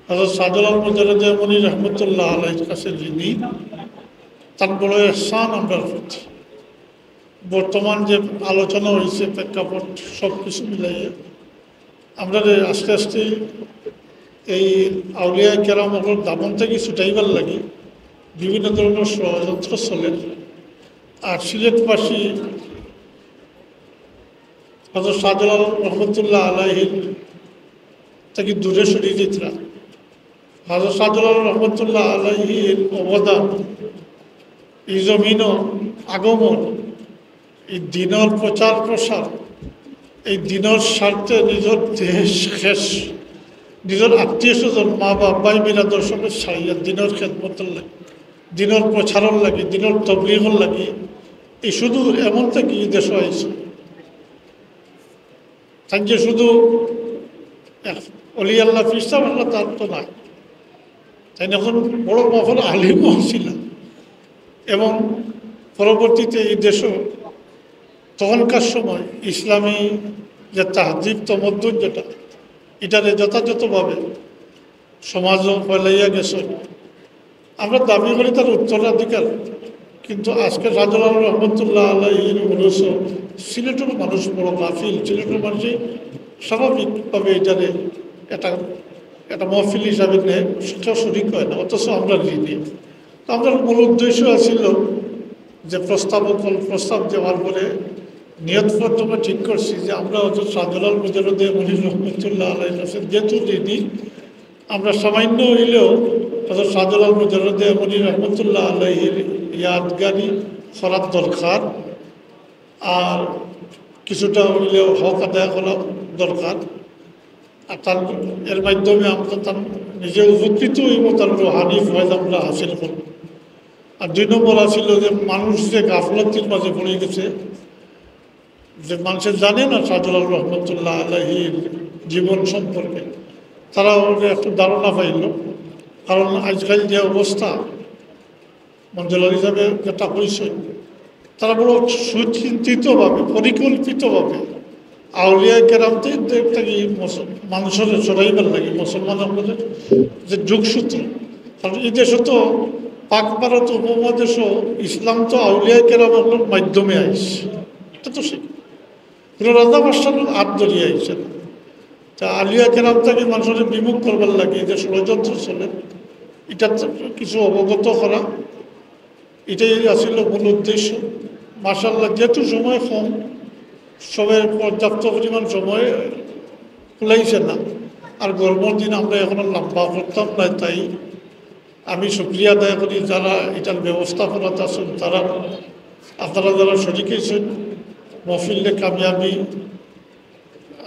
হযরত শাহজালাল মুজাদ্দিদ মনি রহমতুল্লাহ আলাইহির কাছে যিনি, তার বড় এহসান আমরা করছি। বর্তমান যে আলোচনা হয়েছে প্রেক্ষাপট সব কিছু মিলাইয়ে আমরা আস্তে আস্তে এই আউলিয়া কেরামর দামন থেকে ছুটাইবার লাগে বিভিন্ন ধরনের ষড়যন্ত্র চলে। আর সিলেটবাসী হযরত শাহজালাল রহমতুল্লাহ আলাইহির থেকে দূরে সরিয়ে দিতরা। হযরত শাহজালাল রহমতুল্লাহ আলাইহির অবদান এই জমিনও আগমন, এই দিনের প্রচার প্রসার, এই দিনের স্বার্থে নিজের দেশ শেষ, নিজের আত্মীয় স্বজন মা বাপ ভাই বিরাদর সঙ্গে ছাড়িয়া দিনের খেদমতের লাগে, দিনের প্রচারের লাগে, দিনের তবলিগের লাগে। এই শুধু এমন থেকে দেশ হয়েছে যে শুধু অলি আল্লাহ ফিরসাব আল্লাহ তার তো নাই, তাই এখন বড় মহল আলিমও ছিল। এবং পরবর্তীতে এই দেশও তখনকার সময় ইসলামী যে তাহজিব তমদ্দুন যেটা, এটারে যথাযথভাবে সমাজও ফেলাইয়া গেছে। আমরা দাবি করি তার উত্তরাধিকার, কিন্তু আজকে শাহজালাল রহমতুল্লাহ আলাইহির উরুস সিলেটের মানুষ বড় গাফিল। সিলেটের মানুষই স্বাভাবিকভাবে এটারে একটা মহফিল হিসাবে নেয়, সেটাও শরিক হয় না, অথচ আমরা ঋণী। তো আমরা মূল উদ্দেশ্য ছিল যে প্রস্তাব দেওয়ার পরে নিয়ত প্রথমে ঠিক করছি যে আমরা হয়তো শাহজালাল মুজাদ্দিদ মনি রহমতুল্লাহ আলাইহির কাছে যেহেতু ঋণী, আমরা সামান্য হইলেও হযরত শাহজালাল মুজাদ্দিদ মনি রহমতুল্লাহ আলাইহির ইয়াদগারি করার দরকার, আর কিছুটা হইলেও হক আদায় করা দরকার। আর তার এর মাধ্যমে আমরা তার নিজে উপকৃত হইব, তার রুহানি ফয়েজ আমরা হাসিল করব। আর 2 নম্বর আছিল যে মানুষ যে গাফলতির মাঝে পড়ে গেছে, যে মানুষের জানে না শাহজালাল রহমতুল্লাহ আলাইহির জীবন সম্পর্কে, তারা একটু ধারণা পাইল। কারণ আজকাল যে অবস্থা মঞ্জুলার হিসাবে যেটা হয়েছে, তারা বড় সুচিন্তিতভাবে পরিকল্পিতভাবে আউলিয়া কেরামতে থেকে মানুষের সরাইবার লাগে মুসলমান আমাদের যে যুগসূত্র। কারণ এই দেশে তো পাক ভারত উপমহাদেশও ইসলাম তো আউলিয়া কেরামের মাধ্যমে আইসে, এটা তো সে রাজা বাদশার হাত ধরিয়ে আইসেন। তা আউলিয়া কেরাম থেকে মানুষের বিমুখ করবার লাগে যে ষড়যন্ত্র চলে, এটা কিছু অবগত করা, এটাই আসলে মূল উদ্দেশ্য। মাশাআল্লাহ যেহেতু সময় কম, সবাই পর্যাপ্ত পরিমাণ সময় খুলাইছে না, আর গরমের দিন আমরা এখন লম্বা করতাম না। তাই আমি শুক্রিয়া আদায় করি যারা এটার ব্যবস্থাপনাতে আছেন, তারা আপনারা যারা শরিক হয়েছেন মহফিলে কামিয়াবি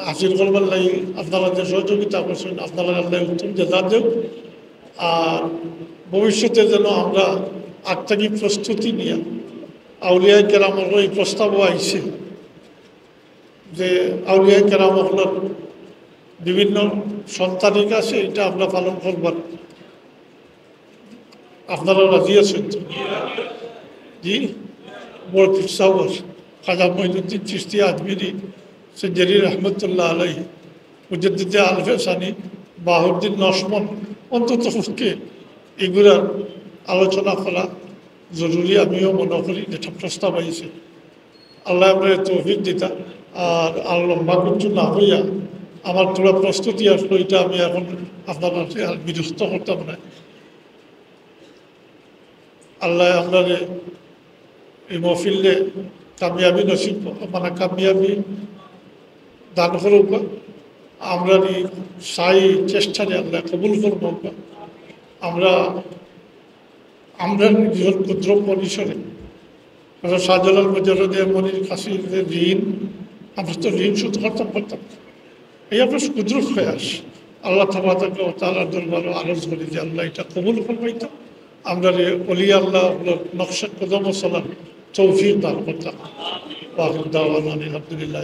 হাসিল করবার লাগে, আপনারা যে সহযোগিতা করছেন, আপনারা আল্লাহ উত্তম জেজা দেব। আর ভবিষ্যতে যেন আমরা আগ থেকে প্রস্তুতি নিয়ে আউলিয়া কেরামের এই প্রস্তাবও আইছে যে আউলিয়া কেরামের বিভিন্ন সন্তানিক আছে, এটা আমরা পালন করবার। আপনারা রাজি আছেন? জি, বড় পিসাবর খাজা মঈনুদ্দিন চিশতি আজমিরি, সেঞ্জারি রহমতুল্লাহ আলাইহি, মুজাদ্দিদ আলফে সানি, বাহাউদ্দিন নসমন, অন্তত এগুলার আলোচনা করা জরুরি আমিও মনে করি। যেটা প্রস্তাব আইছে আল্লাহ আমরা তৌফিক দিতা। আর আর লম্বা কিছু না হইয়া আমার তোরা প্রস্তুতি আসলো, এটা আমি এখন আপনার আর বিরক্ত করতাম না। আল্লাহ আমরা এই মহফিলে কামিয়াবি নসিব মানে কামিয়াবি দান করুক। আমরা এই সাই চেষ্টারে আল্লাহ কবুল করব। আমরা নিজের ক্ষুদ্র পরিসরে শাহজালাল মুজাদ্দিদ মনির কাছে যে ঋণ, আমরা তো ঋণ শোধ করতাম। এই আপনার ক্ষুদ্র প্রয়াস আল্লাহ তাআলার দরবারে আরজ করি যে আল্লাহ এটা কবুল করবাইতো, আমরা অলি আল্লাহ নকশা কদম সালাম তৌফিক দান করতাম। আলহামদুলিল্লাহ।